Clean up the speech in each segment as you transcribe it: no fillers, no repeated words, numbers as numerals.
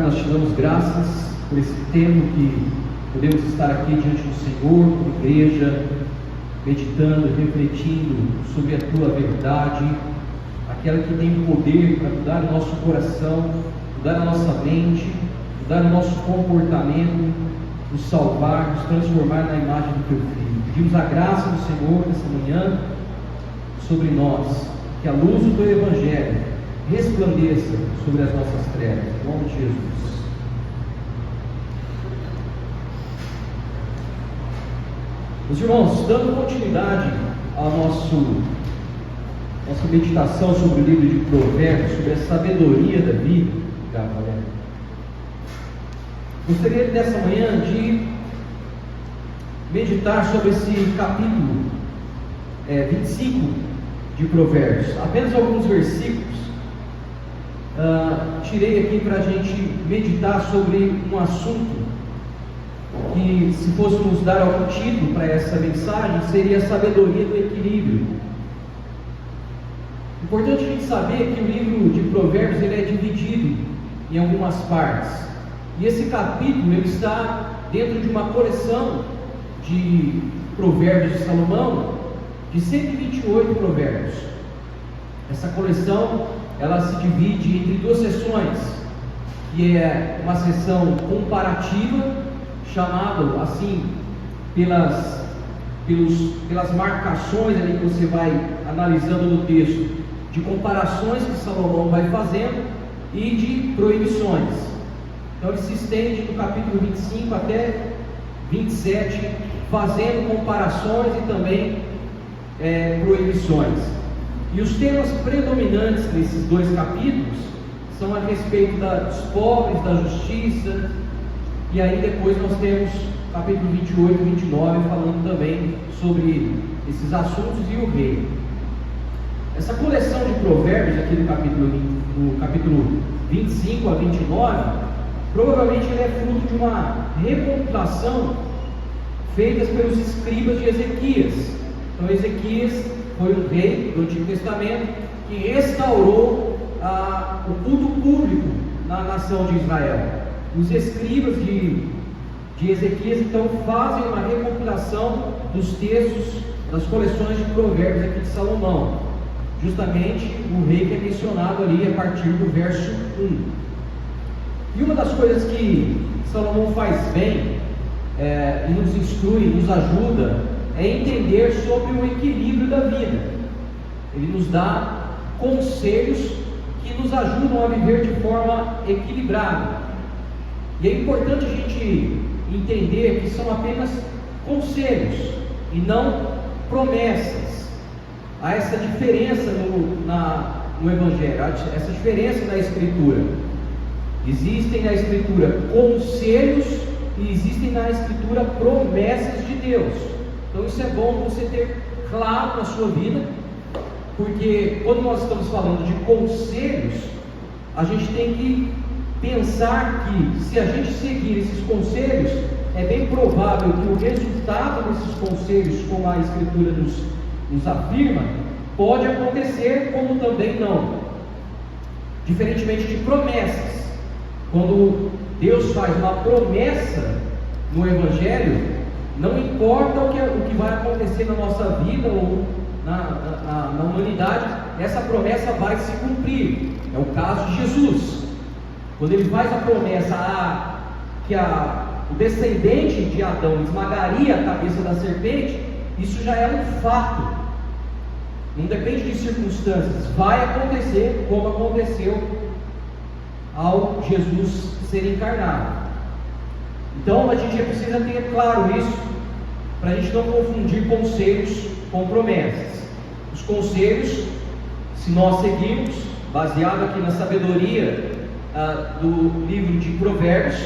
Pai, nós te damos graças por esse tempo que podemos estar aqui diante do Senhor, como igreja, meditando, refletindo sobre a Tua verdade, aquela que tem poder para mudar o nosso coração, mudar a nossa mente, mudar o nosso comportamento, nos salvar, nos transformar na imagem do Teu Filho. Pedimos a graça do Senhor nessa manhã sobre nós, que a luz do Teu Evangelho resplandeça sobre as nossas trevas, em nome de Jesus. Meus irmãos, dando continuidade à nossa meditação sobre o livro de Provérbios, sobre a sabedoria da vida, gostaria dessa manhã de meditar sobre esse capítulo 25 de Provérbios, apenas alguns versículos. Tirei aqui para a gente meditar sobre um assunto que, se fôssemos dar algum título para essa mensagem, seria a sabedoria do equilíbrio. Importante a gente saber que o livro de Provérbios ele é dividido em algumas partes, e esse capítulo ele está dentro de uma coleção de Provérbios de Salomão, de 128 provérbios. Essa coleção ela se divide entre duas seções, que é uma seção comparativa, chamada assim pelas marcações ali que você vai analisando no texto, de comparações que Salomão vai fazendo e de proibições. Então ele se estende do capítulo 25 até 27, fazendo comparações e também proibições. E os temas predominantes nesses dois capítulos são a respeito dos pobres, da justiça, e aí depois nós temos capítulo 28 e 29 falando também sobre esses assuntos e o rei. Essa coleção de provérbios aqui no capítulo 25 a 29, provavelmente ele é fruto de uma recompilação feita pelos escribas de Ezequias. Então Ezequias foi um rei do Antigo Testamento que restaurou o culto público na nação de Israel. Os escribas de Ezequias então fazem uma recompilação dos textos das coleções de provérbios aqui de Salomão, justamente o rei que é mencionado ali a partir do verso 1. E uma das coisas que Salomão faz bem e nos instrui, nos ajuda, é entender sobre o equilíbrio da vida. Ele nos dá conselhos que nos ajudam a viver de forma equilibrada. E é importante a gente entender que são apenas conselhos e não promessas. Há essa diferença no Evangelho, essa diferença na Escritura. Existem na Escritura conselhos e existem na Escritura promessas de Deus. Então isso é bom você ter claro na sua vida, porque quando nós estamos falando de conselhos, a gente tem que pensar que, se a gente seguir esses conselhos, é bem provável que o resultado desses conselhos, como a Escritura nos afirma, pode acontecer, como também não. Diferentemente de promessas, quando Deus faz uma promessa no Evangelho, não importa o que vai acontecer na nossa vida ou na humanidade, essa promessa vai se cumprir. É o caso de Jesus. Quando ele faz a promessa que o descendente de Adão esmagaria a cabeça da serpente, isso já é um fato. Não depende de circunstâncias. Vai acontecer como aconteceu ao Jesus ser encarnado. Então a gente precisa ter claro isso, para a gente não confundir conselhos com promessas. Os conselhos, se nós seguirmos, baseado aqui na sabedoria do livro de Provérbios,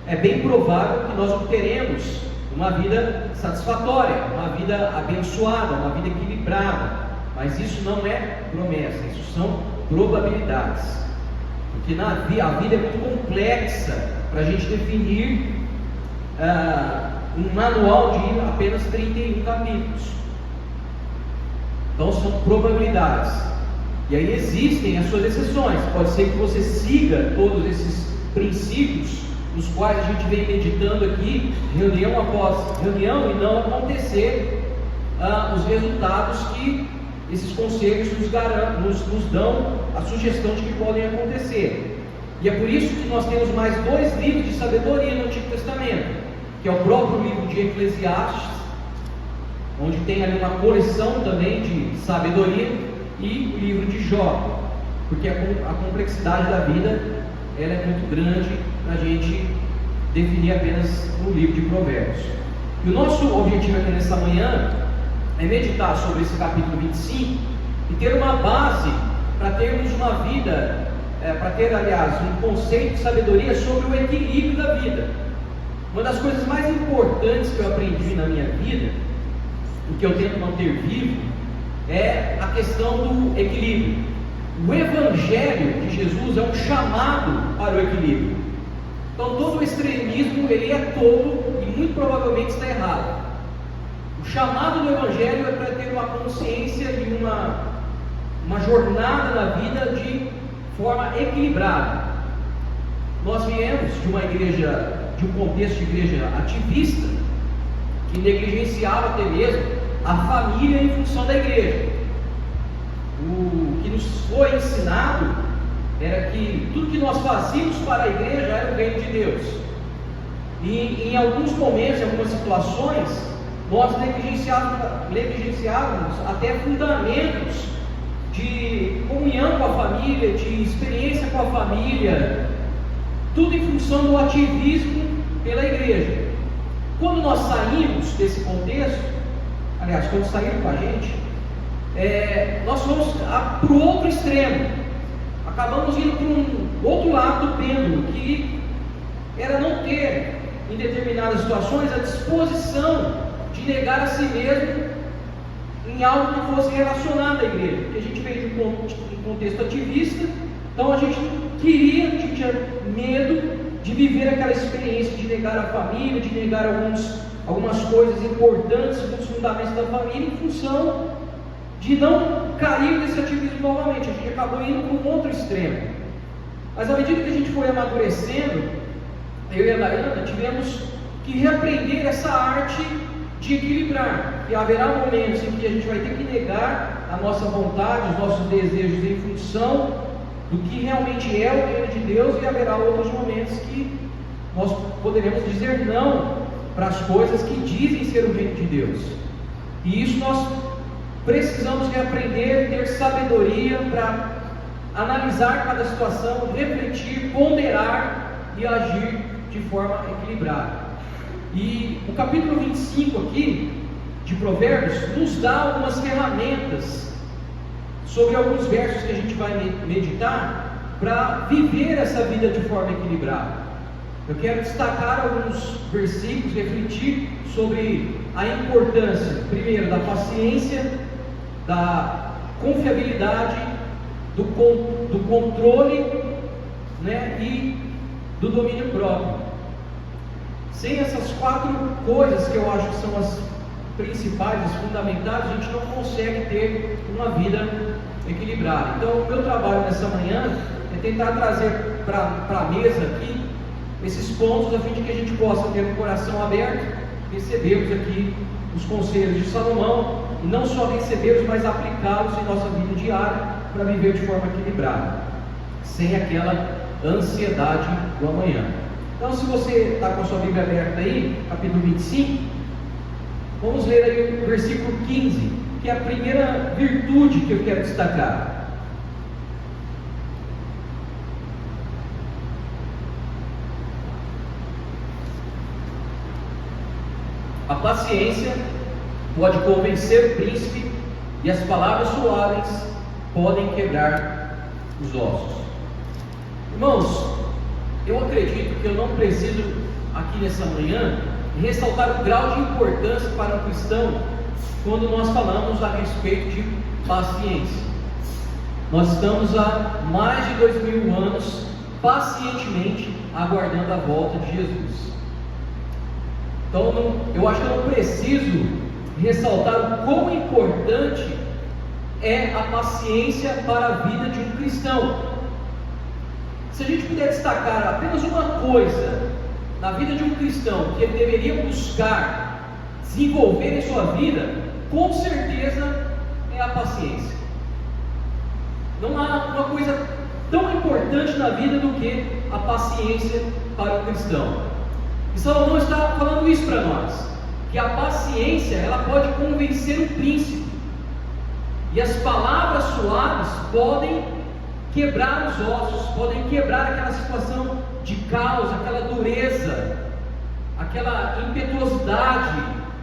é bem provável que nós obteremos uma vida satisfatória, uma vida abençoada, uma vida equilibrada. Mas isso não é promessa, isso são probabilidades. Porque a vida é muito complexa para a gente definir um manual de apenas 31 capítulos. Então são probabilidades. E aí existem as suas exceções. Pode ser que você siga todos esses princípios nos quais a gente vem meditando aqui, reunião após reunião, e não acontecer os resultados que esses conselhos nos dão a sugestão de que podem acontecer. E é por isso que nós temos mais 2 livros de sabedoria no Antigo Testamento, que é o próprio livro de Eclesiastes, onde tem ali uma coleção também de sabedoria, e o livro de Jó, porque a complexidade da vida ela é muito grande para a gente definir apenas no livro de Provérbios. E o nosso objetivo aqui nessa manhã é meditar sobre esse capítulo 25 e ter uma base para termos uma vida, para ter, aliás, um conceito de sabedoria sobre o equilíbrio da vida. Uma das coisas mais importantes que eu aprendi na minha vida, o que eu tento manter vivo, é a questão do equilíbrio. O Evangelho de Jesus é um chamado para o equilíbrio. Então todo o extremismo ele é tolo e muito provavelmente está errado. O chamado do Evangelho é para ter uma consciência de uma jornada na vida de forma equilibrada. Nós viemos de uma igreja, de um contexto de igreja ativista, que negligenciava até mesmo a família em função da igreja. O que nos foi ensinado era que tudo que nós fazíamos para a igreja era o reino de Deus. E em alguns momentos, em algumas situações, nós negligenciávamos até fundamentos de comunhão com a família, de experiência com a família, tudo em função do ativismo pela igreja. Quando nós saímos desse contexto, aliás, quando saíram com a gente, nós fomos para o outro extremo, acabamos indo para um outro lado do pêndulo, que era não ter, em determinadas situações, a disposição de negar a si mesmo em algo que fosse relacionado à igreja, porque a gente veio de um contexto ativista, então a gente tinha medo de viver aquela experiência de negar a família, de negar algumas coisas importantes, alguns fundamentos da família, em função de não cair nesse ativismo novamente. A gente acabou indo para um outro extremo. Mas à medida que a gente foi amadurecendo, eu e a Dayana tivemos que reaprender essa arte de equilibrar, e haverá momentos em que a gente vai ter que negar a nossa vontade, os nossos desejos em função do que realmente é o reino de Deus, e haverá outros momentos que nós poderemos dizer não para as coisas que dizem ser o reino de Deus. E isso nós precisamos reaprender, ter sabedoria para analisar cada situação, refletir, ponderar e agir de forma equilibrada. E o capítulo 25 aqui de Provérbios nos dá algumas ferramentas sobre alguns versos que a gente vai meditar para viver essa vida de forma equilibrada. Eu quero destacar alguns versículos, refletir sobre a importância, primeiro, da paciência, da confiabilidade, do controle, e do domínio próprio. Sem essas 4 coisas, que eu acho que são as principais, as fundamentais, a gente não consegue ter uma vida equilibrada. Então o meu trabalho nessa manhã é tentar trazer para a mesa aqui esses pontos, a fim de que a gente possa ter um coração aberto, recebermos aqui os conselhos de Salomão, e não só recebê-los, mas aplicá-los em nossa vida diária, para viver de forma equilibrada, sem aquela ansiedade do amanhã. Então, se você está com a sua Bíblia aberta aí, capítulo 25, vamos ler aí o versículo 15, que é a primeira virtude que eu quero destacar. A paciência pode convencer o príncipe, e as palavras suaves podem quebrar os ossos. Irmãos, eu acredito que eu não preciso aqui nessa manhã ressaltar o grau de importância para um cristão quando nós falamos a respeito de paciência. Nós estamos há mais de 2000 anos pacientemente aguardando a volta de Jesus. Então eu acho que eu não preciso ressaltar o quão importante é a paciência para a vida de um cristão. Se a gente puder destacar apenas uma coisa na vida de um cristão que ele deveria buscar desenvolver em sua vida, com certeza é a paciência. Não há uma coisa tão importante na vida do que a paciência para o cristão. E Salomão está falando isso para nós, que a paciência ela pode convencer o príncipe, e as palavras suaves podem quebrar os ossos, podem quebrar aquela situação de caos, aquela dureza, aquela impetuosidade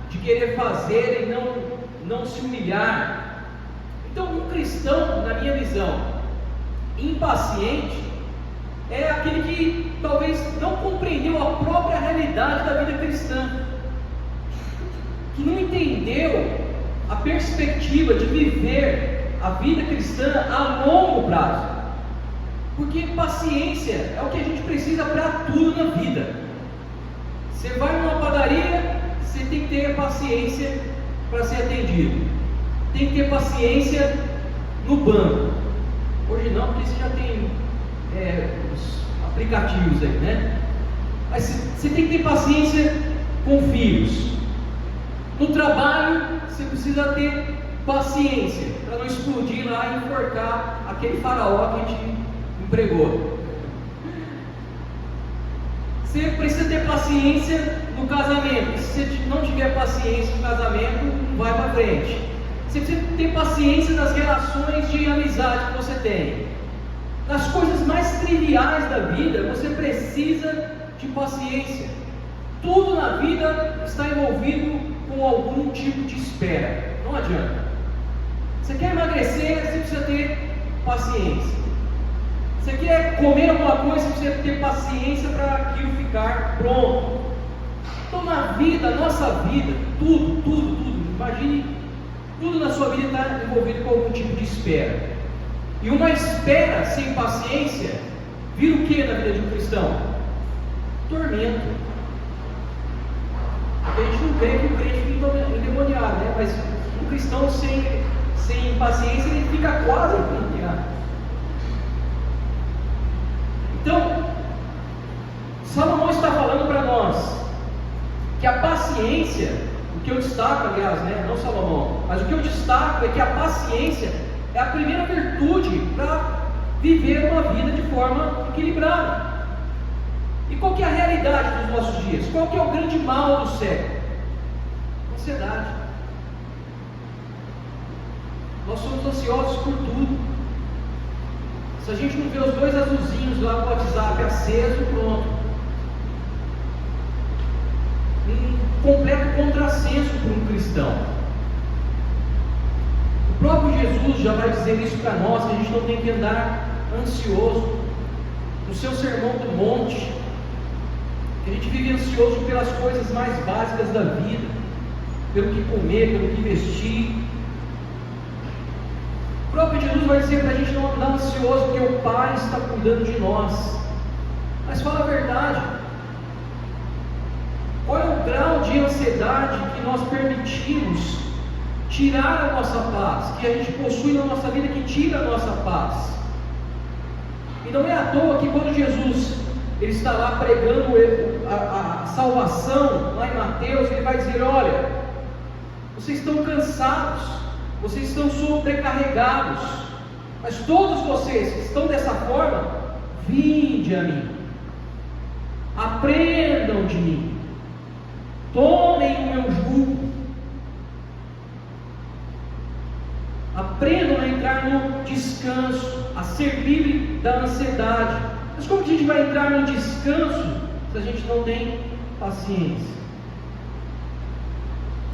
de querer fazer e não se humilhar. Então, um cristão, na minha visão, impaciente, é aquele que talvez não compreendeu a própria realidade da vida cristã, que não entendeu a perspectiva de viver a vida cristã a longo prazo. Porque paciência é o que a gente precisa para tudo na vida. Você vai numa padaria, você tem que ter paciência para ser atendido. Tem que ter paciência no banco. Hoje não, porque você já tem os aplicativos aí, né? Mas você tem que ter paciência com filhos. No trabalho, você precisa ter paciência para não explodir lá e enforcar aquele faraó que a gente empregou. Você precisa ter paciência no casamento. Se você não tiver paciência no casamento, não vai para frente. Você precisa ter paciência nas relações de amizade que você tem. Nas coisas mais triviais da vida, você precisa de paciência. Tudo na vida está envolvido com algum tipo de espera. Não adianta. Você quer emagrecer, você precisa ter paciência. Você quer comer alguma coisa, você precisa ter paciência para aquilo ficar pronto. Então, na vida, nossa vida, tudo, imagine, tudo na sua vida está envolvido com algum tipo de espera. E uma espera sem paciência vira o que na vida de um cristão? Tormento. A gente não vê que o crente fica endemoniado, né? Mas um cristão sem paciência, ele fica quase endemoniado. Então, Salomão está falando para nós que a paciência, o que eu destaco, aliás, né? Não Salomão, mas o que eu destaco é que a paciência é a primeira virtude para viver uma vida de forma equilibrada. E qual que é a realidade dos nossos dias? Qual que é o grande mal do século? Ansiedade. Nós somos ansiosos por tudo. Se a gente não vê os 2 azulzinhos lá no WhatsApp aceso, pronto. Um completo contrassenso para um cristão. O próprio Jesus já vai dizer isso para nós, que a gente não tem que andar ansioso. No seu sermão do monte, a gente vive ansioso pelas coisas mais básicas da vida, pelo que comer, pelo que vestir. O próprio Jesus vai dizer para a gente não andar ansioso, porque o Pai está cuidando de nós. Mas fala a verdade, qual é o grau de ansiedade que nós permitimos tirar a nossa paz, que a gente possui na nossa vida, que tira a nossa paz? E não é à toa que quando Jesus ele está lá pregando a salvação, lá em Mateus, ele vai dizer: olha, vocês estão cansados, vocês estão sobrecarregados, mas todos vocês que estão dessa forma, vinde a mim, aprendam de mim, tomem o meu jugo, aprendam a entrar no descanso, a ser livre da ansiedade. Mas como que a gente vai entrar no descanso se a gente não tem paciência?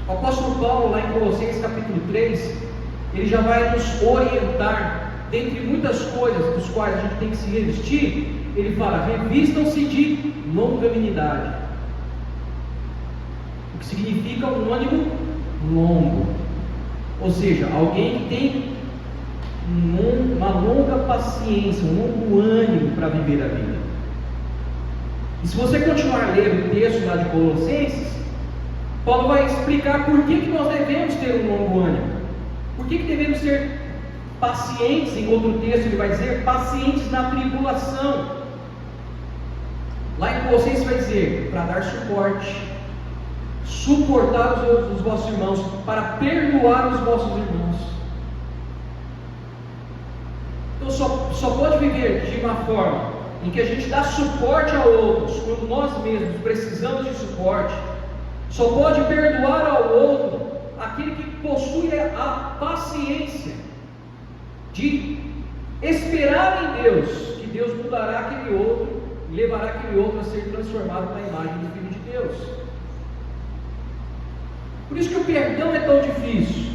O apóstolo Paulo, lá em Colossenses capítulo 3, ele já vai nos orientar, dentre muitas coisas dos quais a gente tem que se revestir. Ele fala: revistam-se de longanimidade, o que significa um ânimo longo, ou seja, alguém que tem uma longa paciência, um longo ânimo para viver a vida. E se você continuar lendo o texto lá de Colossenses, Paulo vai explicar por que nós devemos ter um longo ânimo, por que devemos ser pacientes. Em outro texto ele vai dizer: pacientes na tribulação, Lá em Colossenses vai dizer, para dar suporte, suportar os vossos irmãos, para perdoar os vossos irmãos. Então só pode viver de uma forma em que a gente dá suporte a outros, quando nós mesmos precisamos de suporte. Só pode perdoar ao outro aquele que possui a paciência de esperar em Deus, que Deus mudará aquele outro e levará aquele outro a ser transformado na imagem do Filho de Deus. Por isso que o perdão é tão difícil.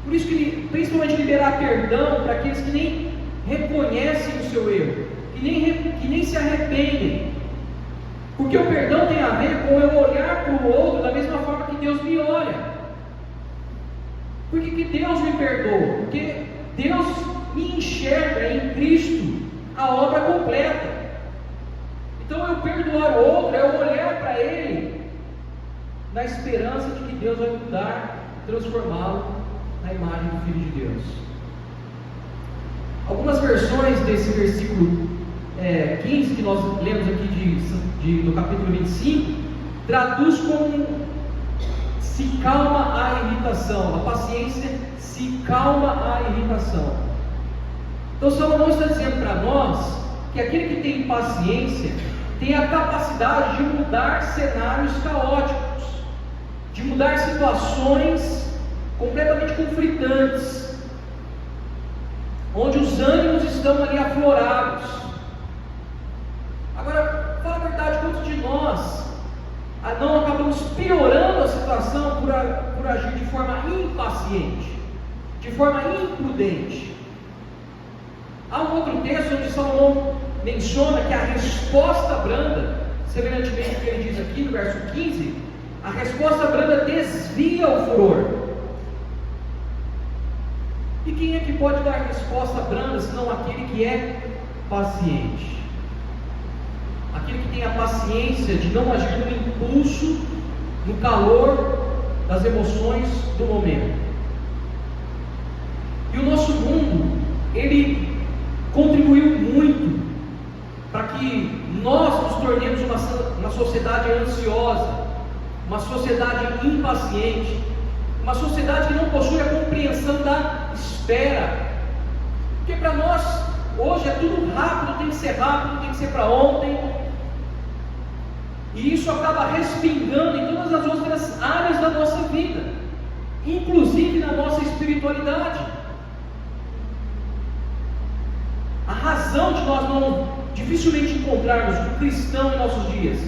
Por isso que, principalmente, liberar perdão para aqueles que nem reconhecem o seu erro, que nem se arrependem. Porque o perdão tem a ver com eu olhar para o outro da mesma forma que Deus me olha. Por que Deus me perdoa? Porque Deus me enxerga em Cristo a obra completa. Então eu perdoar o outro é eu olhar para ele na esperança de que Deus vai mudar, transformá-lo na imagem do Filho de Deus. Algumas versões desse versículo 15 que nós lemos aqui do capítulo 25 traduz como se calma a irritação, a paciência se calma a irritação. Então Salomão está dizendo para nós que aquele que tem paciência tem a capacidade de mudar cenários caóticos, de mudar situações completamente conflitantes, onde os ânimos estão ali aflorados. Agora, fala a verdade, quantos de nós não acabamos piorando a situação por agir de forma impaciente, de forma imprudente? Há um outro texto onde Salomão menciona que a resposta branda, semelhantemente ao que ele diz aqui no verso 15, a resposta branda desvia o furor. E quem é que pode dar resposta branda, senão aquele que é paciente? Aquele que tem a paciência de não agir no impulso, no calor das emoções do momento. E o nosso mundo, ele contribuiu muito para que nós nos tornemos uma sociedade ansiosa, uma sociedade impaciente, uma sociedade que não possui a compreensão da espera. Porque para nós, hoje é tudo rápido, tem que ser para ontem. E isso acaba respingando em todas as outras áreas da nossa vida, inclusive na nossa espiritualidade. A razão de nós não dificilmente encontrarmos um cristão em nossos dias,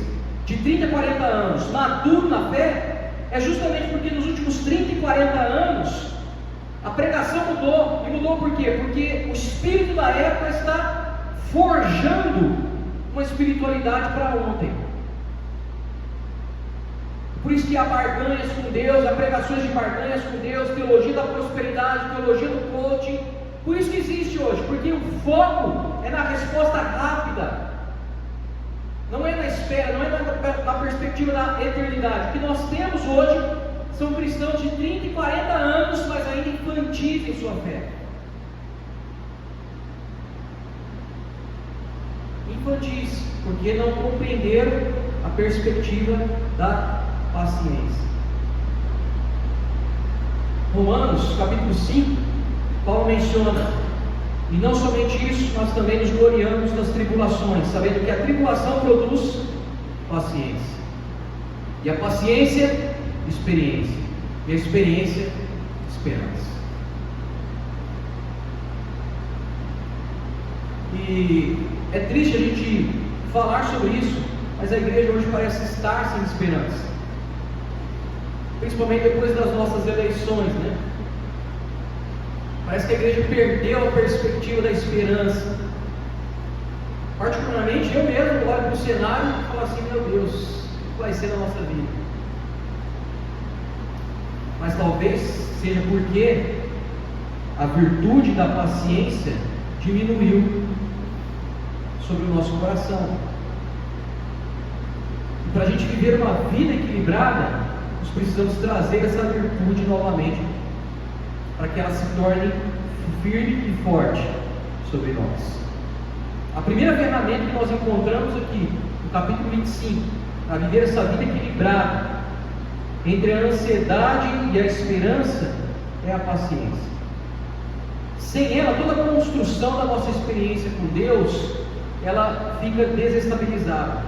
de 30 a 40 anos, maduro na fé, é justamente porque nos últimos 30 e 40 anos a pregação mudou. E mudou por quê? Porque o espírito da época está forjando uma espiritualidade para ontem. Por isso que há barganhas com Deus, há pregações de barganhas com Deus, teologia da prosperidade, teologia do coaching. Por isso que existe hoje, porque o foco é na resposta rápida, não é na espera, não é na perspectiva da eternidade. O que nós temos hoje são cristãos de 30 e 40 anos, mas ainda infantis em sua fé. Infantis, porque não compreenderam a perspectiva da paciência. Romanos capítulo 5, Paulo menciona: e não somente isso, nós também nos gloriamos das tribulações, sabendo que a tribulação produz paciência, e a paciência, experiência, e a experiência, esperança. E é triste a gente falar sobre isso, mas a igreja hoje parece estar sem esperança, principalmente depois das nossas eleições, né? Parece que a igreja perdeu a perspectiva da esperança. Particularmente, eu mesmo olho para o cenário e falo assim: meu Deus, o que vai ser na nossa vida? Mas talvez seja porque a virtude da paciência diminuiu sobre o nosso coração. E para a gente viver uma vida equilibrada, nós precisamos trazer essa virtude novamente, para que ela se torne firme e forte sobre nós. A primeira ferramenta que nós encontramos aqui, no capítulo 25, para viver essa vida equilibrada entre a ansiedade e a esperança, é a paciência. Sem ela, toda a construção da nossa experiência com Deus, ela fica desestabilizada.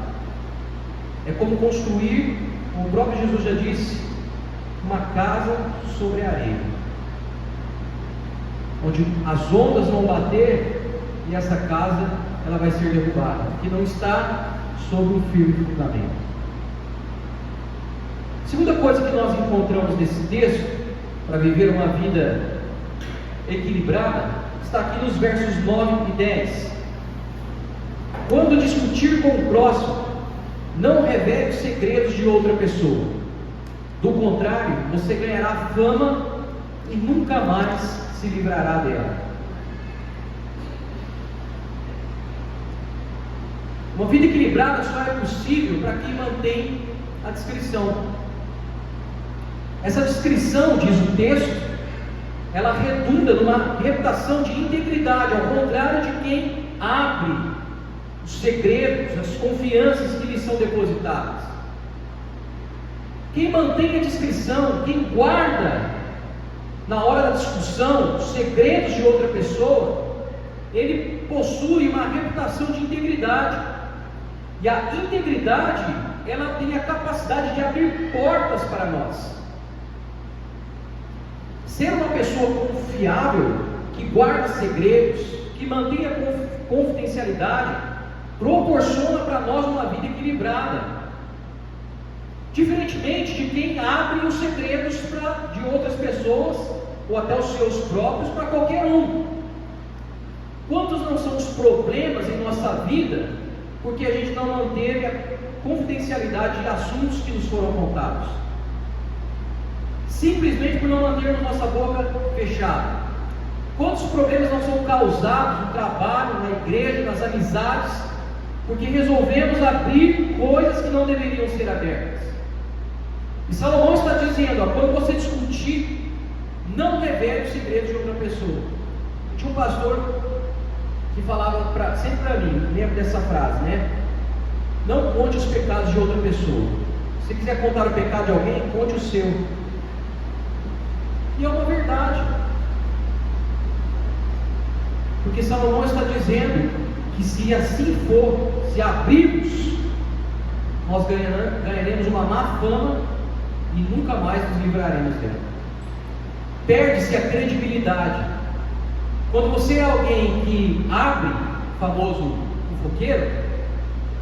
É como construir, como o próprio Jesus já disse, uma casa sobre a areia, onde as ondas vão bater e essa casa ela vai ser derrubada, que não está sobre um firme fundamento. Segunda coisa que nós encontramos nesse texto, para viver uma vida equilibrada, está aqui nos versos 9 e 10. Quando discutir com o próximo, não revele os segredos de outra pessoa. Do contrário, você ganhará fama e nunca mais se livrará dela. Uma vida equilibrada só é possível para quem mantém a discrição. Essa discrição, diz o texto, ela redunda numa reputação de integridade, ao contrário de quem abre os segredos, as confianças que lhe são depositadas. Quem mantém a discrição, quem guarda na hora da discussão os segredos de outra pessoa, ele possui uma reputação de integridade. E a integridade, ela tem a capacidade de abrir portas para nós. Ser uma pessoa confiável, que guarda segredos, que mantém a confidencialidade, proporciona para nós uma vida equilibrada, diferentemente de quem abre os segredos de outras pessoas, ou até os seus próprios, para qualquer um. Quantos não são os problemas em nossa vida, porque a gente não manteve a confidencialidade de assuntos que nos foram contados? Simplesmente por não mantermos nossa boca fechada. Quantos problemas não são causados no trabalho, na igreja, nas amizades, porque resolvemos abrir coisas que não deveriam ser abertas? E Salomão está dizendo, quando você discutir, não revele os segredos de outra pessoa. Tinha um pastor que falava sempre para mim, lembro dessa frase, né? Não conte os pecados de outra pessoa. Se quiser contar o pecado de alguém, conte o seu. E é uma verdade, porque Salomão está dizendo que se assim for, se abrirmos, nós ganharemos uma má fama e nunca mais nos livraremos dela. Perde-se a credibilidade. Quando você é alguém que abre, famoso fofoqueiro,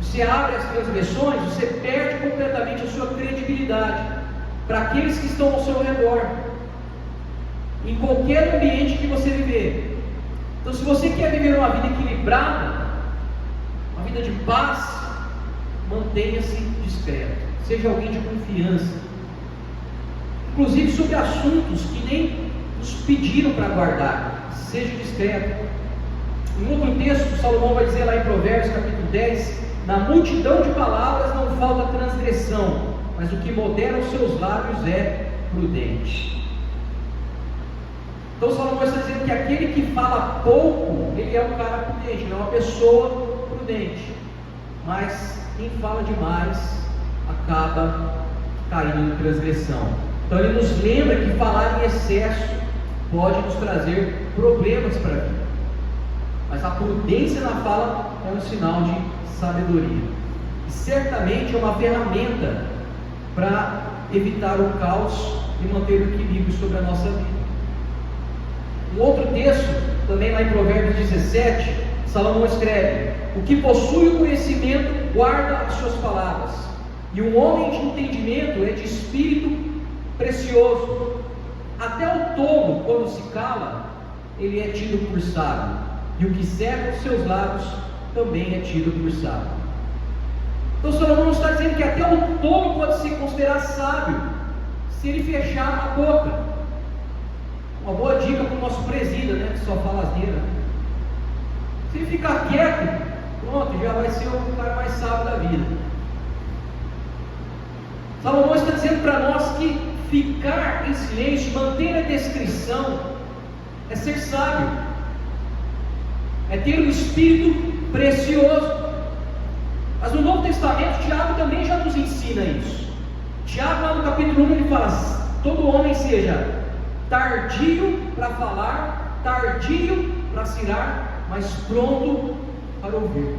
você abre as transgressões, você perde completamente a sua credibilidade para aqueles que estão ao seu redor, em qualquer ambiente que você viver. Então, se você quer viver uma vida equilibrada, uma vida de paz, mantenha-se discreto, seja alguém de confiança, inclusive sobre assuntos que nem nos pediram para guardar. Seja discreto. Em outro texto, Salomão vai dizer lá em Provérbios capítulo 10: na multidão de palavras não falta transgressão, mas o que modera os seus lábios é prudente. Então Salomão está dizendo que aquele que fala pouco, ele é um cara prudente, ele é uma pessoa prudente. Mas quem fala demais acaba caindo em transgressão. Então ele nos lembra que falar em excesso pode nos trazer problemas para a vida. Mas a prudência na fala é um sinal de sabedoria. E certamente é uma ferramenta para evitar o caos e manter o equilíbrio sobre a nossa vida. Um outro texto, também lá em Provérbios 17, Salomão escreve: o que possui o conhecimento guarda as suas palavras, e um homem de entendimento é de espírito precioso. Até o tolo, quando se cala, ele é tido por sábio, e o que cerca os seus lábios também é tido por sábio. Então Salomão está dizendo que até o tolo pode se considerar sábio se ele fechar a boca. Uma boa dica para o nosso presida, né, que só fala asneira. Se ele ficar quieto, pronto, já vai ser o cara mais sábio da vida. Salomão está dizendo para nós que ficar em silêncio, manter a descrição, é ser sábio, é ter o espírito precioso. Mas no Novo Testamento, Tiago também já nos ensina isso. Tiago, lá no capítulo 1, ele fala: todo homem seja tardio para falar, tardio para se irar, mas pronto para ouvir.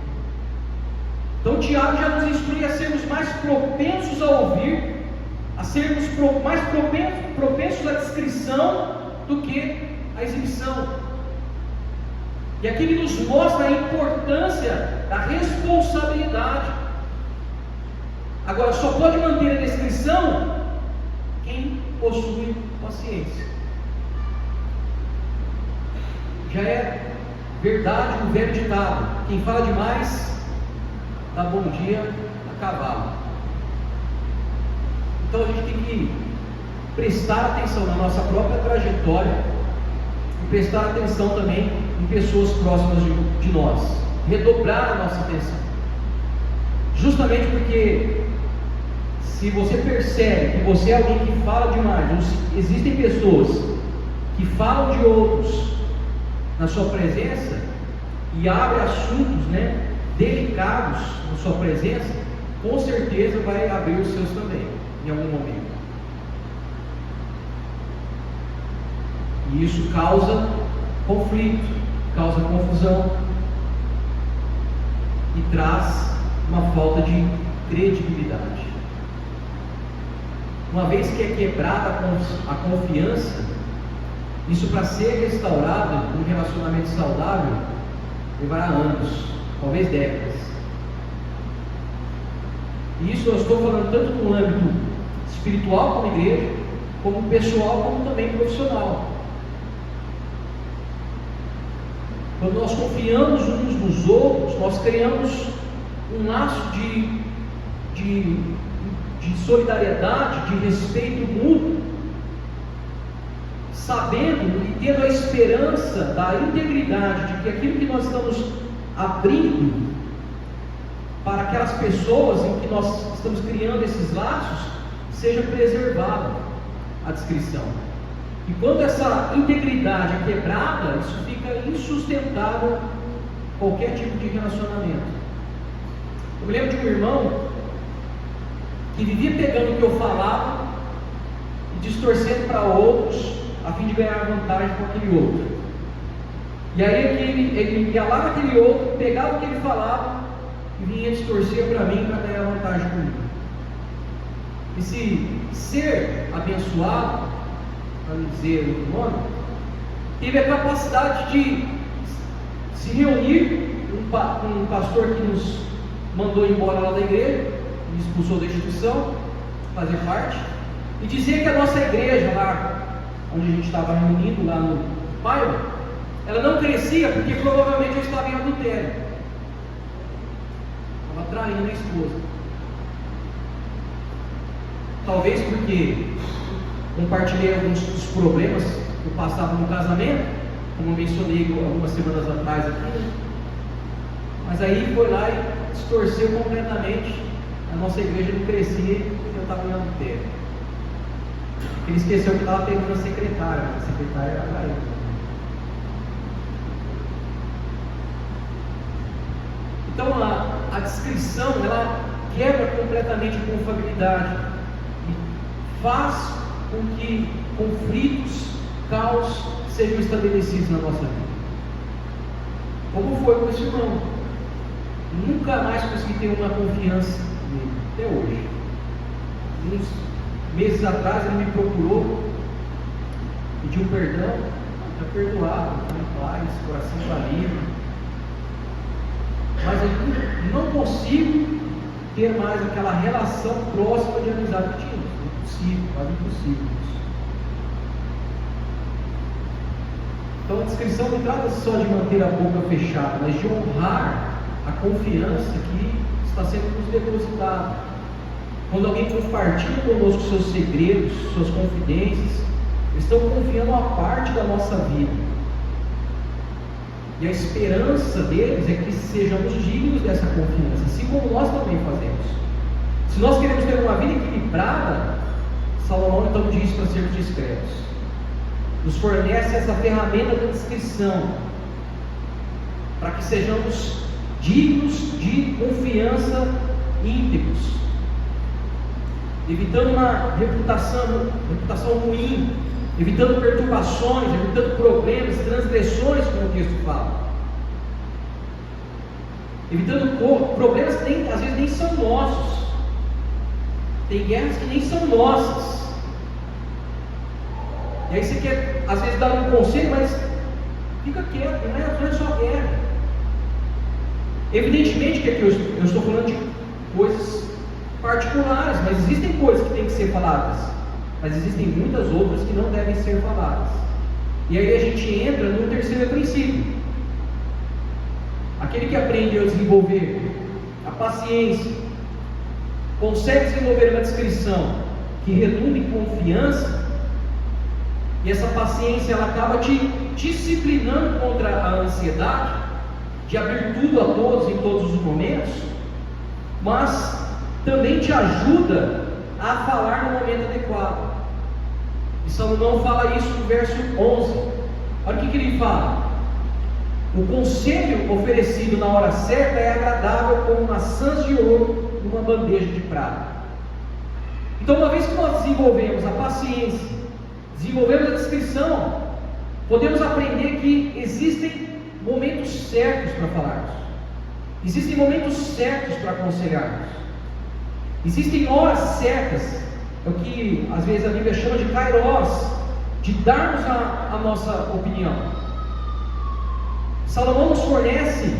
Então Tiago já nos instrui a sermos mais propensos a ouvir, a sermos mais propensos à discrição do que à exibição. E aqui ele nos mostra a importância da responsabilidade. Agora, só pode manter a discrição quem possui paciência. Já é verdade o velho ditado: quem fala demais dá bom dia a cavalo. Então a gente tem que prestar atenção na nossa própria trajetória e prestar atenção também em pessoas próximas de nós, redobrar a nossa atenção, justamente porque se você percebe que você é alguém que fala demais, ou se existem pessoas que falam de outros na sua presença e abrem assuntos, delicados na sua presença, com certeza vai abrir os seus também, em algum momento. E isso causa conflito, causa confusão e traz uma falta de credibilidade. Uma vez que é quebrada a confiança, isso, para ser restaurado num relacionamento saudável, levará anos, talvez décadas. E isso eu estou falando tanto no âmbito espiritual como igreja, como pessoal, como também profissional. Quando nós confiamos uns nos outros, nós criamos um laço de solidariedade, de respeito mútuo, sabendo e tendo a esperança da integridade de que aquilo que nós estamos abrindo para aquelas pessoas em que nós estamos criando esses laços seja preservado a discrição. E quando essa integridade é quebrada, isso fica insustentável qualquer tipo de relacionamento. Eu me lembro de um irmão que vivia pegando o que eu falava e distorcendo para outros a fim de ganhar vantagem com aquele outro. E aí ele ia lá naquele outro, pegava o que ele falava e vinha distorcer para mim para ganhar vantagem comigo. Esse ser abençoado, para não dizer o nome, teve a capacidade de se reunir com um pastor que nos mandou embora lá da igreja, me expulsou da instituição, fazer parte, e dizer que a nossa igreja lá, onde a gente estava reunindo lá no bairro, ela não crescia porque provavelmente eu estava em adultério, estava traindo a esposa, talvez porque compartilhei alguns dos problemas que eu passava no casamento, como eu mencionei algumas semanas atrás aqui, mas aí foi lá e distorceu completamente. A nossa igreja não crescia porque eu estava em adultério. Ele esqueceu que estava pegando a secretária era eu. Então a descrição, ela quebra completamente a confiabilidade e faz com que conflitos, caos sejam estabelecidos na nossa vida. Como foi com esse irmão? Nunca mais consegui ter uma confiança nele, até hoje. Uns meses atrás ele me procurou, pediu perdão, está perdoado, está em paz, coração está livre. Mas eu não consigo ter mais aquela relação próxima de amizade que tínhamos. Impossível, quase impossível isso. Então a descrição não trata só de manter a boca fechada, mas de honrar a confiança que está sendo nos depositada. Quando alguém compartilha conosco seus segredos, suas confidências, eles estão confiando uma parte da nossa vida. E a esperança deles é que sejamos dignos dessa confiança, assim como nós também fazemos. Se nós queremos ter uma vida equilibrada, Salomão então diz para sermos discretos. Nos fornece essa ferramenta da descrição, para que sejamos dignos de confiança, íntegros, evitando uma reputação ruim, evitando perturbações, evitando problemas, transgressões, como o texto fala, evitando problemas que às vezes nem são nossos. Tem guerras que nem são nossas. E aí você quer, às vezes, dar um conselho, mas fica quieto, não é só guerra. Evidentemente que aqui eu estou falando de coisas particulares, mas existem coisas que têm que ser faladas, mas existem muitas outras que não devem ser faladas. E aí a gente entra no terceiro princípio. Aquele que aprende a desenvolver a paciência, consegue desenvolver uma discrição que redunda em confiança, e essa paciência ela acaba te disciplinando contra a ansiedade de abrir tudo a todos em todos os momentos, mas também te ajuda a falar no momento adequado. E Salomão fala isso no verso 11. Olha o que ele fala: o conselho oferecido na hora certa é agradável como maçãs de ouro numa bandeja de prata. Então, uma vez que nós desenvolvemos a paciência, desenvolvemos a discrição, podemos aprender que existem momentos certos para falarmos, existem momentos certos para aconselharmos, existem horas certas, é o que às vezes a Bíblia chama de kairos, de darmos a nossa opinião. Salomão nos fornece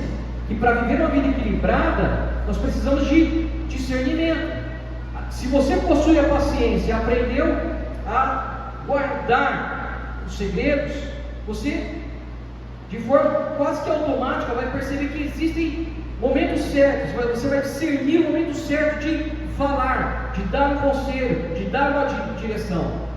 que para viver uma vida equilibrada, nós precisamos de discernimento. Se você possui a paciência e aprendeu a guardar os segredos, você, de forma quase que automática, vai perceber que existem momentos certos, você vai discernir o momento certo de falar, de dar um conselho, de dar uma direção.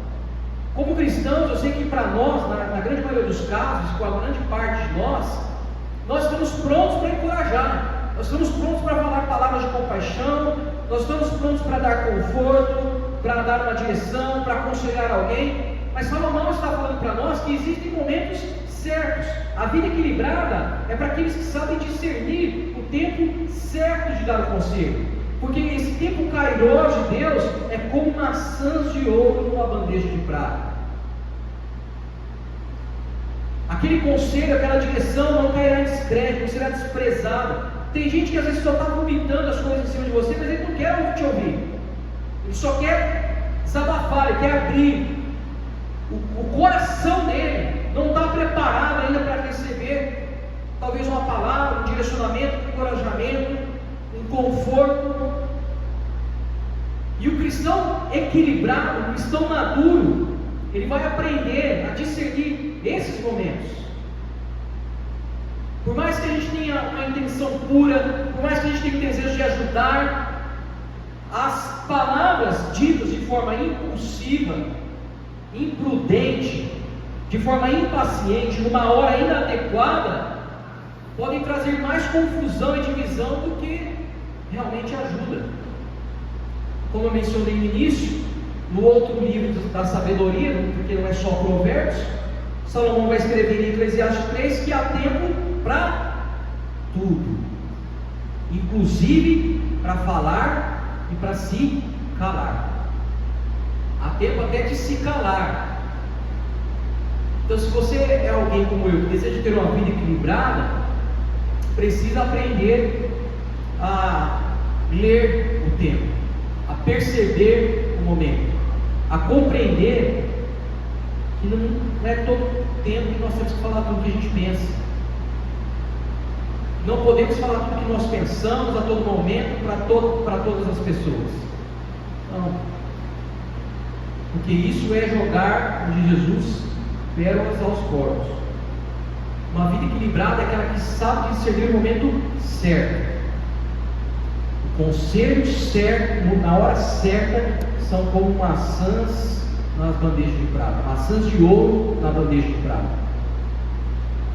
Como cristãos, eu sei que para nós, na grande maioria dos casos, com a grande parte de nós estamos prontos para encorajar, nós estamos prontos para falar palavras de compaixão, nós estamos prontos para dar conforto, para dar uma direção, para aconselhar alguém. Mas Salomão está falando para nós que existem momentos certos. A vida equilibrada é para aqueles que sabem discernir o tempo certo de dar o conselho, porque esse tempo kairos de Deus é como maçãs de ouro numa bandeja de prata. Aquele conselho, aquela direção não cairá em descrédito, não será desprezada. Tem gente que às vezes só está vomitando as coisas em cima de você, mas ele não quer te ouvir, ele só quer desabafar, ele quer abrir. O coração dele não está preparado ainda para receber talvez uma palavra, um direcionamento, um encorajamento, um conforto. E o cristão equilibrado, o cristão maduro, ele vai aprender a discernir esses momentos. Por mais que a gente tenha uma intenção pura, por mais que a gente tenha desejo de ajudar, as palavras ditas de forma impulsiva, imprudente, de forma impaciente, numa hora inadequada, podem trazer mais confusão e divisão do que realmente ajuda. Como eu mencionei no início, no outro livro da sabedoria, porque não é só Provérbios, Salomão vai escrever em Eclesiastes 3 que há tempo para tudo, inclusive para falar e para se calar. Há tempo até de se calar. Então, se você é alguém como eu, que deseja ter uma vida equilibrada, precisa aprender a ler o tempo, a perceber o momento, a compreender que não é todo tempo que nós temos que falar tudo que a gente pensa. Não podemos falar tudo que nós pensamos a todo momento para todas as pessoas. Não. Porque isso é jogar, como diz Jesus, pérolas aos corvos. Uma vida equilibrada é aquela que sabe discernir o momento certo. O conselho certo, na hora certa, são como maçãs nas bandejas de prata, maçãs de ouro na bandeja de prata.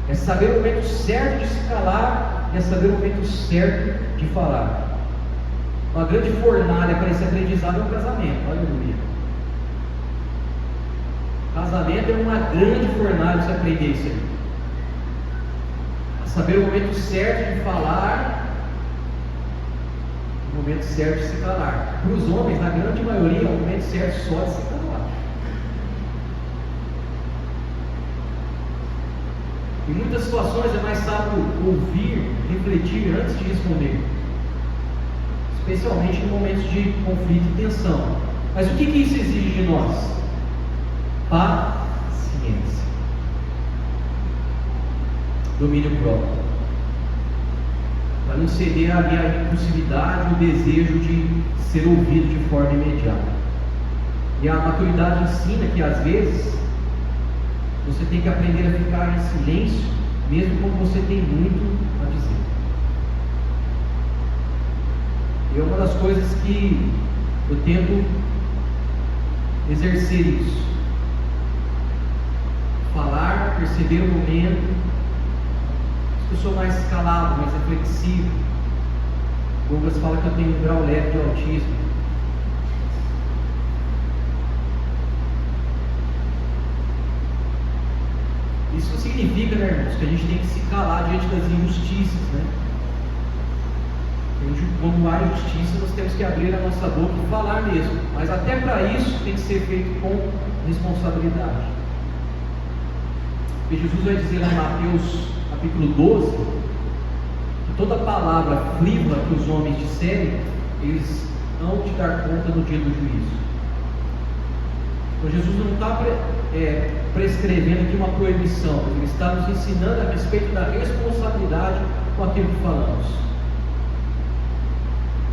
É saber o momento certo de se calar, e é saber o momento certo de falar. Uma grande fornalha para esse aprendizado é o casamento. Aleluia. Casamento é uma grande fornalha para você aprender isso aí. saber o momento certo de falar, o momento certo de se calar. Para os homens, na grande maioria, é o momento certo só de se calar. Em muitas situações é mais sábio ouvir, refletir antes de responder, especialmente em momentos de conflito e tensão. Mas o que isso exige de nós? Paciência, domínio próprio, para não ceder à impulsividade, o desejo de ser ouvido de forma imediata. E a maturidade ensina que às vezes você tem que aprender a ficar em silêncio, mesmo quando você tem muito a dizer. E é uma das coisas que eu tento exercer isso. Falar, perceber o momento. Eu sou mais calado, mais reflexivo. Douglas fala que eu tenho um grau leve de autismo. Isso significa, né, irmãos, que a gente tem que se calar diante das injustiças, né? Quando há injustiça, nós temos que abrir a nossa boca e falar mesmo. Mas até para isso tem que ser feito com responsabilidade. Porque Jesus vai dizer lá em Mateus capítulo 12, que toda palavra frívola que os homens disserem, eles vão te dar conta no dia do juízo. Então Jesus não está prescrevendo aqui uma proibição, ele está nos ensinando a respeito da responsabilidade com aquilo que falamos,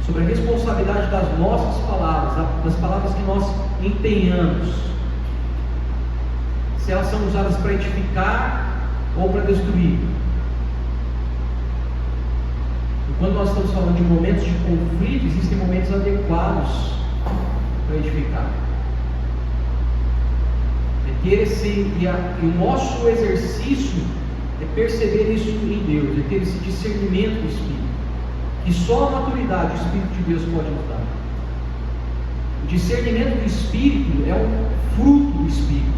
sobre a responsabilidade das nossas palavras, das palavras que nós empenhamos, se elas são usadas para edificar ou para destruir. E quando nós estamos falando de momentos de conflito, existem momentos adequados para edificar. E o nosso exercício é perceber isso em Deus, é ter esse discernimento do Espírito, que só a maturidade do Espírito de Deus pode nos dar. O discernimento do Espírito é um fruto do Espírito.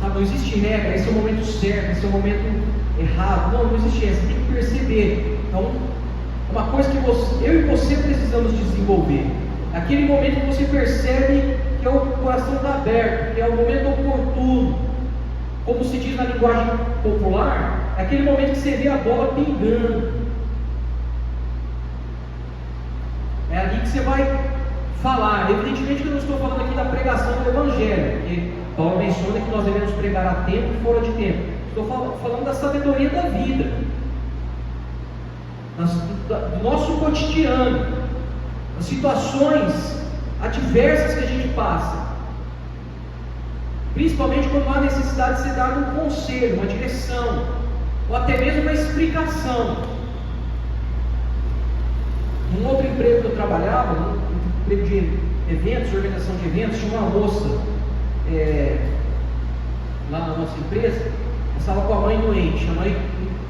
Sabe, não existe regra, esse é o momento certo, esse é o momento errado. Não existe essa, você tem que perceber. Então, é uma coisa que eu e você precisamos desenvolver. Aquele momento que você percebe que o coração está aberto, que é o momento oportuno, como se diz na linguagem popular, é aquele momento que você vê a bola pingando. É ali que você vai falar. Evidentemente que eu não estou falando aqui da pregação do Evangelho, porque Paulo menciona que nós devemos pregar a tempo e fora de tempo. Estou falando da sabedoria da vida, do nosso cotidiano, das situações adversas que a gente passa, principalmente quando há necessidade de ser dado um conselho, uma direção, ou até mesmo uma explicação. Num outro emprego que eu trabalhava, um emprego de eventos, organização de eventos, tinha uma moça lá na nossa empresa, estava com a mãe doente, a mãe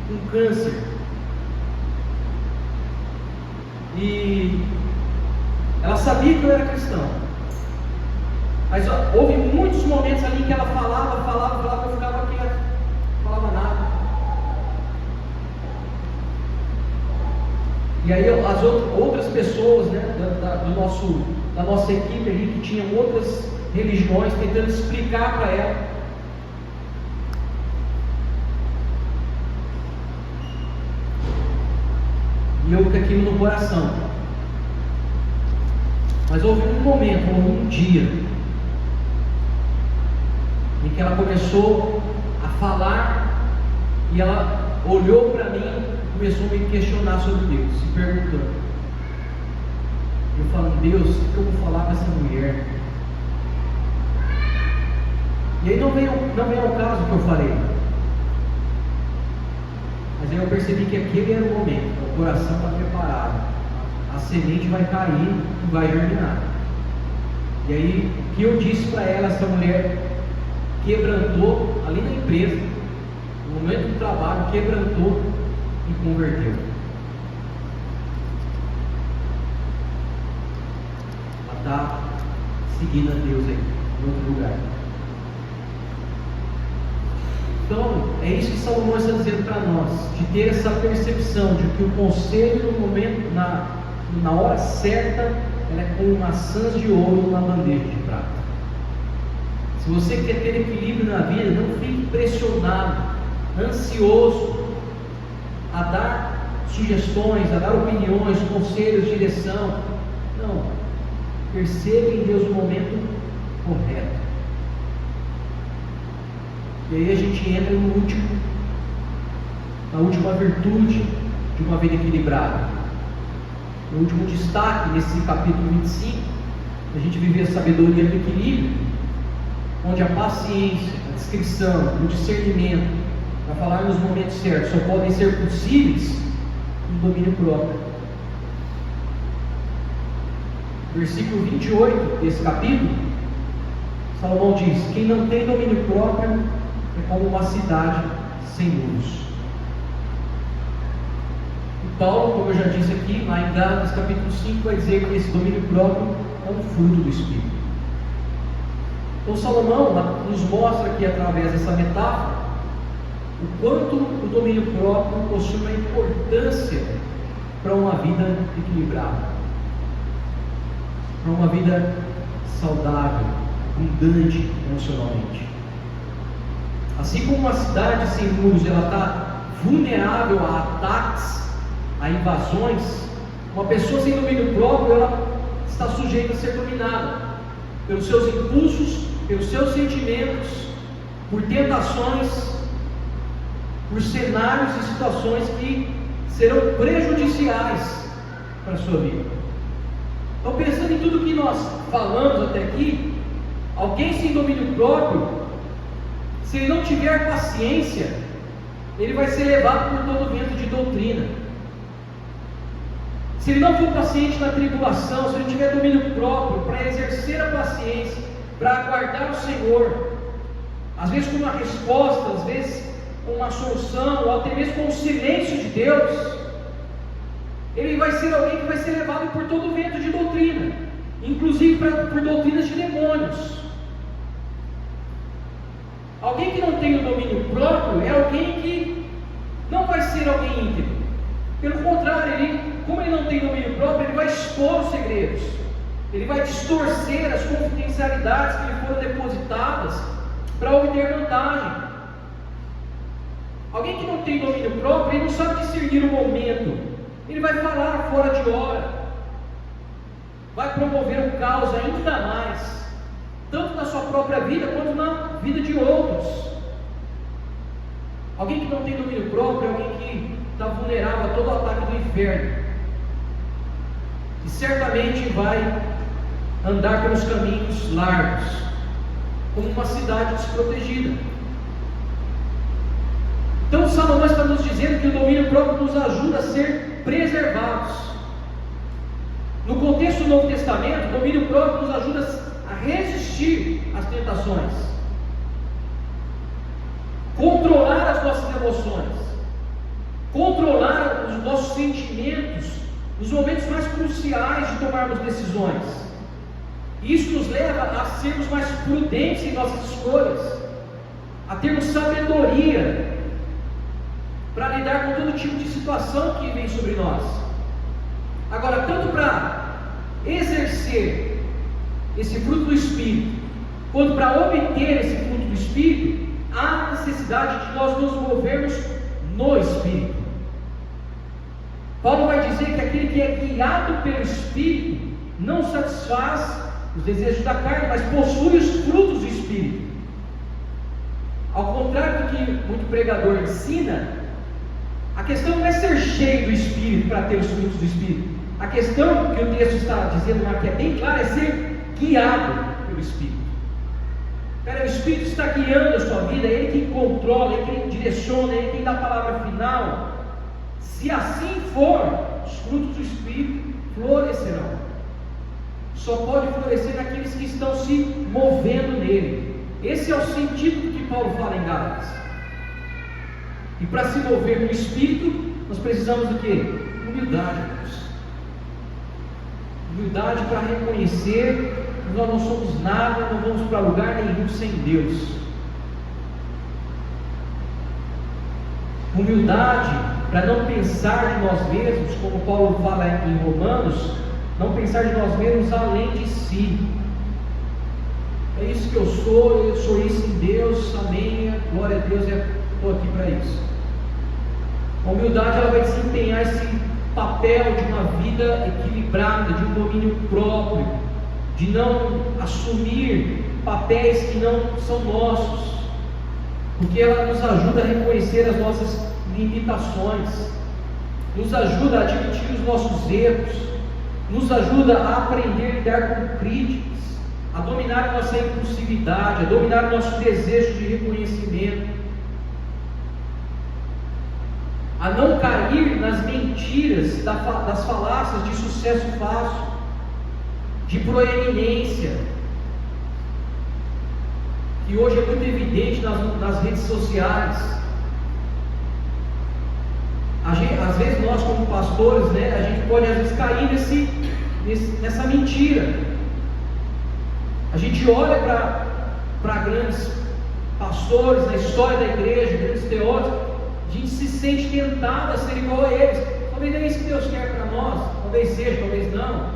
com câncer, e ela sabia que eu era cristão, mas houve muitos momentos ali que ela falava, eu ficava aqui, não falava nada. E aí as outras pessoas, né, da nossa equipe ali, que tinham outras religiões, tentando explicar para ela. E eu com aquilo no coração. Mas houve um momento, um dia, em que ela começou a falar, e ela olhou para mim e começou a me questionar sobre Deus, se perguntando. Eu falando, Deus, o que eu vou falar com essa mulher? E aí não veio ao caso que eu falei, mas aí eu percebi que aquele era o momento, o coração está preparado, a semente vai cair e vai germinar. E aí o que eu disse para ela, essa mulher quebrantou ali na empresa, no momento do trabalho, quebrantou e converteu. Ela está seguindo a Deus aí, em outro lugar. Então, é isso que Salomão está dizendo para nós, de ter essa percepção de que o conselho no momento, na hora certa, ela é com maçãs de ouro numa bandeja de prata. Se você quer ter equilíbrio na vida, não fique pressionado, ansioso a dar sugestões, a dar opiniões, conselhos, direção. Não. Perceba em Deus o momento correto. E aí a gente entra na última virtude de uma vida equilibrada. O último destaque nesse capítulo 25, a gente viver a sabedoria do equilíbrio, onde a paciência, a discrição, o discernimento, para falar nos momentos certos, só podem ser possíveis no domínio próprio. Versículo 28 desse capítulo, Salomão diz: quem não tem domínio próprio é como uma cidade sem muros. E Paulo, como eu já disse aqui, lá em Gálatas capítulo 5, vai dizer que esse domínio próprio é um fruto do Espírito. Então Salomão nos mostra aqui, através dessa metáfora, o quanto o domínio próprio possui uma importância para uma vida equilibrada, para uma vida saudável, abundante emocionalmente. Assim como uma cidade sem muros ela está vulnerável a ataques, a invasões, uma pessoa sem domínio próprio ela está sujeita a ser dominada pelos seus impulsos, pelos seus sentimentos, por tentações, por cenários e situações que serão prejudiciais para a sua vida. Então, pensando em tudo que nós falamos até aqui, alguém sem domínio próprio, se ele não tiver paciência, ele vai ser levado por todo vento de doutrina. Se ele não for paciente na tribulação, se ele não tiver domínio próprio para exercer a paciência, para aguardar o Senhor, às vezes com uma resposta, às vezes com uma solução, ou até mesmo com o silêncio de Deus, ele vai ser alguém que vai ser levado por todo vento de doutrina, inclusive por doutrinas de demônios. Alguém que não tem o domínio próprio é alguém que não vai ser alguém íntegro. Pelo contrário, como ele não tem domínio próprio, ele vai expor os segredos, ele vai distorcer as confidencialidades que lhe foram depositadas para obter vantagem. Alguém que não tem domínio próprio, ele não sabe discernir o momento, ele vai falar fora de hora, vai promover um caos ainda mais, tanto na sua própria vida quanto na vida de outros. Alguém que não tem domínio próprio é alguém que está vulnerável a todo o ataque do inferno, e certamente vai andar pelos caminhos largos, como uma cidade desprotegida. Então Salomão está nos dizendo que o domínio próprio nos ajuda a ser preservados. No contexto do Novo Testamento, o domínio próprio nos ajuda a resistir às tentações, controlar as nossas emoções, controlar os nossos sentimentos nos momentos mais cruciais de tomarmos decisões. Isso nos leva a sermos mais prudentes em nossas escolhas, a termos sabedoria para lidar com todo tipo de situação que vem sobre nós. Agora, tanto para exercer esse fruto do Espírito, quanto para obter esse fruto do Espírito, há necessidade de nós nos movermos no Espírito. Paulo vai dizer que aquele que é guiado pelo Espírito não satisfaz os desejos da carne, mas possui os frutos do Espírito. Ao contrário do que muito pregador ensina, a questão não é ser cheio do Espírito para ter os frutos do Espírito. A questão que o texto está dizendo lá, que é bem clara, é ser guiado pelo Espírito. Cara, o Espírito está guiando a sua vida, é Ele quem controla, é Ele quem direciona, é Ele quem dá a palavra final. Se assim for, os frutos do Espírito florescerão. Só pode florescer naqueles que estão se movendo nele. Esse é o sentido do que Paulo fala em Gálatas. E para se mover no Espírito, nós precisamos do quê? Humildade, irmãos. Humildade para reconhecer que nós não somos nada, não vamos para lugar nenhum sem Deus. Humildade para não pensar de nós mesmos, como Paulo fala em Romanos, não pensar de nós mesmos além de si. É isso que eu sou isso em Deus, amém, glória a Deus, estou aqui para isso. A humildade, ela vai desempenhar esse papel de uma vida equilibrada, de um domínio próprio, de não assumir papéis que não são nossos, porque ela nos ajuda a reconhecer as nossas limitações, nos ajuda a admitir os nossos erros, nos ajuda a aprender a lidar com críticas, a dominar a nossa impulsividade, a dominar o nosso desejo de reconhecimento, a não cair nas mentiras das falácias de sucesso fácil, de proeminência, que hoje é muito evidente nas redes sociais. Às vezes nós, como pastores, a gente pode às vezes cair nessa mentira. A gente olha para grandes pastores na história da igreja, grandes teólogos, a gente se sente tentado a ser igual a eles. Talvez é isso que Deus quer para nós, talvez seja, talvez não.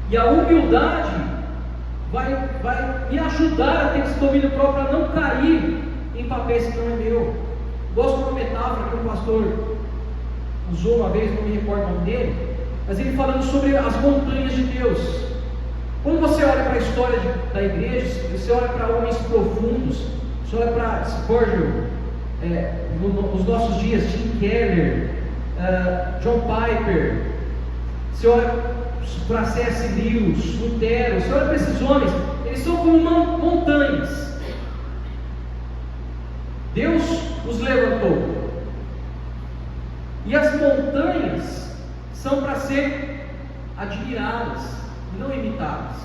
E a humildade vai me ajudar a ter esse domínio próprio, para não cair em papéis que não é meu. Gosto de uma metáfora que o pastor usou uma vez, não me recordo o nome dele, mas ele falando sobre as montanhas de Deus. Quando você olha para a história da igreja, você olha para homens profundos, você olha para Spurgeon, nos nossos dias, Tim Keller, John Piper, você olha para C.S. Lewis, Lutero, você olha para esses homens, eles são como montanhas. Deus os levantou, e as montanhas são para ser admiradas, não imitadas.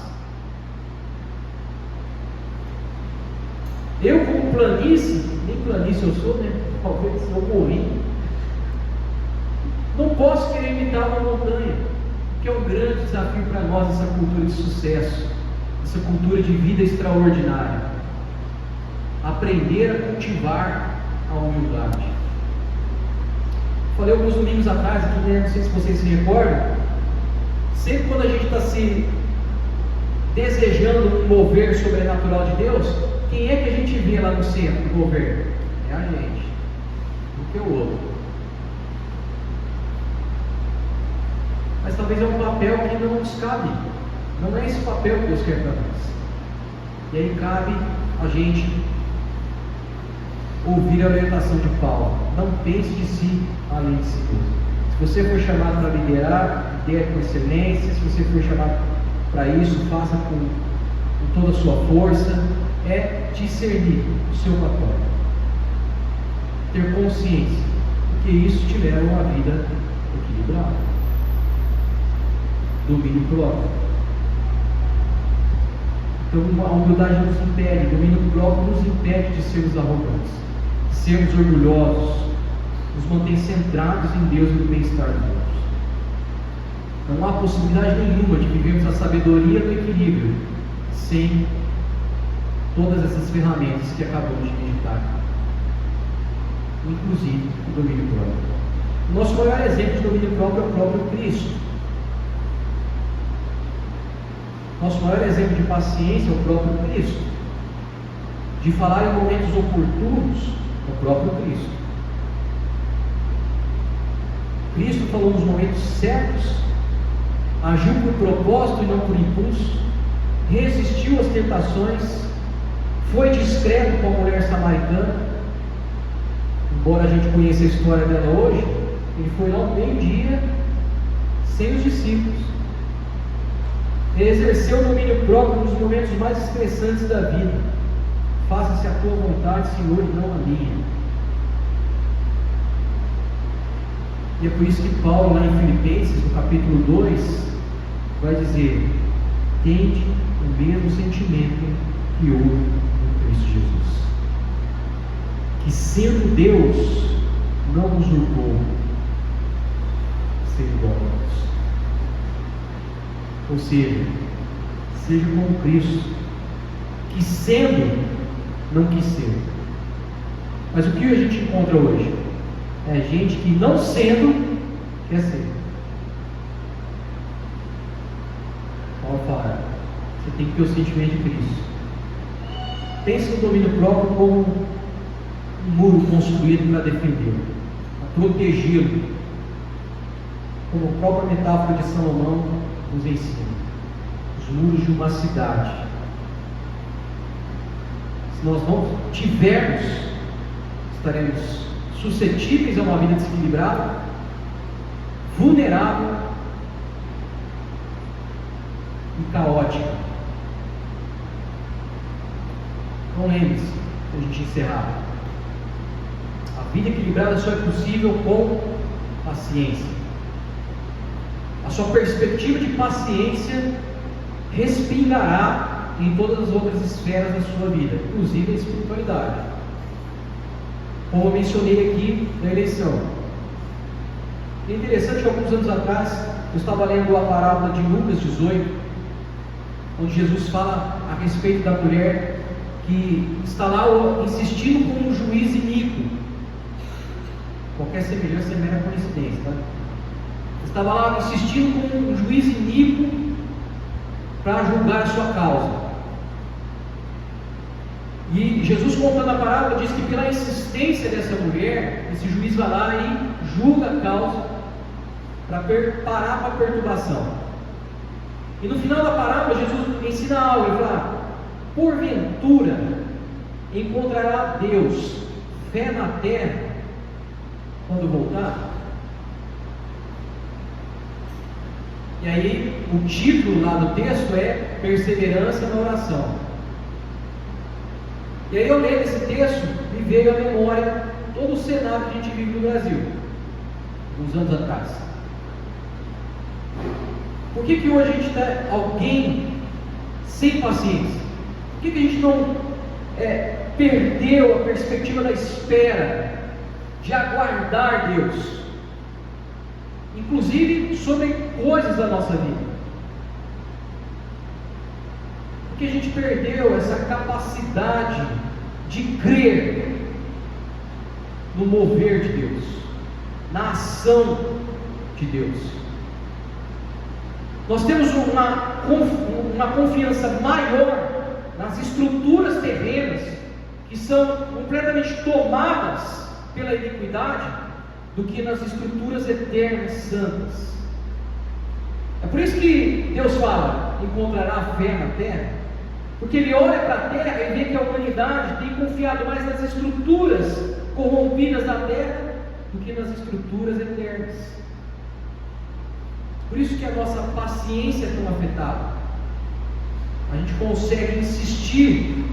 Eu, como planície, nem planície eu sou, talvez eu morri, não posso querer imitar uma montanha, que é um grande desafio para nós, essa cultura de sucesso, essa cultura de vida extraordinária. Aprender a cultivar a humildade. Falei alguns domingos atrás, aqui, não sei se vocês se recordam, sempre quando a gente está se desejando um mover sobrenatural de Deus, quem é que a gente vê lá no centro do mover? É a gente, do que o outro. Mas talvez é um papel que não nos cabe. Não é esse papel que Deus quer para nós. E aí cabe a gente ouvir a orientação de Paulo. Não pense de si além de si mesmo. Se você for chamado para liderar, lidere com excelência. Se você for chamado para isso, faça com toda a sua força. É discernir o seu papel, ter consciência, porque isso te leva a uma vida equilibrada, domínio próprio. Então a humildade nos impede, o domínio próprio nos impede de sermos arrogantes, de sermos orgulhosos, nos mantém centrados em Deus e no bem-estar dos outros. Não há possibilidade nenhuma de vivermos a sabedoria do equilíbrio sem todas essas ferramentas que acabamos de meditar, inclusive o domínio próprio. O nosso maior exemplo de domínio próprio é o próprio Cristo. Nosso maior exemplo de paciência é o próprio Cristo. De falar em momentos oportunos é o próprio Cristo. Cristo falou nos momentos certos, agiu por propósito e não por impulso, resistiu às tentações, foi discreto com a mulher samaritana. Embora a gente conheça a história dela hoje, ele foi lá ao meio-dia sem os discípulos. Ele exerceu o domínio próprio nos momentos mais estressantes da vida. Faça-se a tua vontade, Senhor, e não a minha. E é por isso que Paulo, lá em Filipenses, no capítulo 2, vai dizer: tende o mesmo sentimento que houve em Cristo Jesus, que sendo Deus, não usurpou ser igual a Deus. Ou seja como Cristo, que sendo, não quis ser. Mas o que a gente encontra hoje? É gente que, não sendo, quer ser. Paulo fala, você tem que ter o sentimento de Cristo. Pense no domínio próprio como um muro construído para defendê-lo, para protegê-lo, como a própria metáfora de Salomão nos ensina. Os muros de uma cidade. Se nós não tivermos, estaremos suscetíveis a uma vida desequilibrada, vulnerável e caótica. Não lembre-se, para a gente encerrar, a vida equilibrada só é possível com paciência. A sua perspectiva de paciência respingará em todas as outras esferas da sua vida, inclusive a espiritualidade. Como eu mencionei aqui na eleição. É interessante que alguns anos atrás eu estava lendo a parábola de Lucas 18, onde Jesus fala a respeito da mulher que está lá insistindo com um juiz iníquo. Qualquer semelhança é mera coincidência, tá? Estava lá insistindo com um juiz iníquo para julgar a sua causa. E Jesus, contando a parábola, diz que pela insistência dessa mulher, esse juiz vai lá e julga a causa para parar com a perturbação. E no final da parábola, Jesus ensina algo. Ele fala: porventura encontrará Deus fé na terra quando voltar? E aí o título lá do texto é perseverança na oração. E aí eu lendo esse texto, me veio à memória todo o cenário que a gente vive no Brasil, uns anos atrás. Por que hoje a gente está alguém sem paciência? Por que a gente não perdeu a perspectiva da espera, de aguardar Deus, inclusive sobre coisas da nossa vida? Porque a gente perdeu essa capacidade de crer no mover de Deus, na ação de Deus. Nós temos uma confiança maior nas estruturas terrenas, que são completamente tomadas pela iniquidade, do que nas estruturas eternas santas. É por isso que Deus fala: encontrará fé na terra, porque Ele olha para a terra e vê que a humanidade tem confiado mais nas estruturas corrompidas da terra do que nas estruturas eternas. Por isso que a nossa paciência é tão afetada. A gente consegue insistir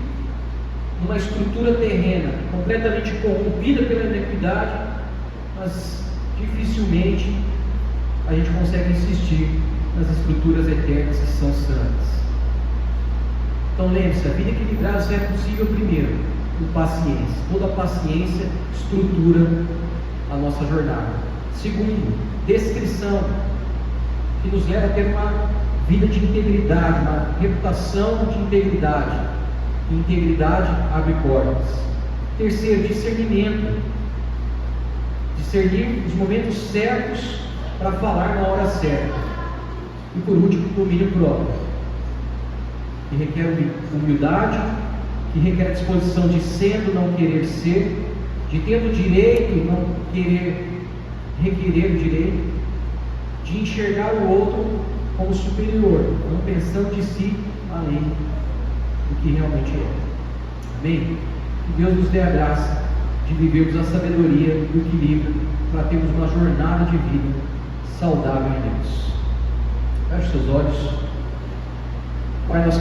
numa estrutura terrena completamente corrompida pela iniquidade, mas dificilmente a gente consegue insistir nas estruturas eternas que são santas. Então lembre-se, a vida equilibrada só é possível primeiro com paciência. Toda paciência estrutura a nossa jornada. Segundo, descrição, que nos leva a ter uma vida de integridade, uma reputação de integridade. Integridade abre portas. Terceiro, discernimento. Discernir os momentos certos para falar na hora certa. E por último, domínio próprio, que requer humildade, que requer disposição de sendo, não querer ser, de tendo direito e não querer requerer o direito, de enxergar o outro como superior, não pensando de si além do que realmente é. Amém? Que Deus nos dê a graça de vivermos a sabedoria e o equilíbrio para termos uma jornada de vida saudável em Deus. Feche seus olhos. Pai, nós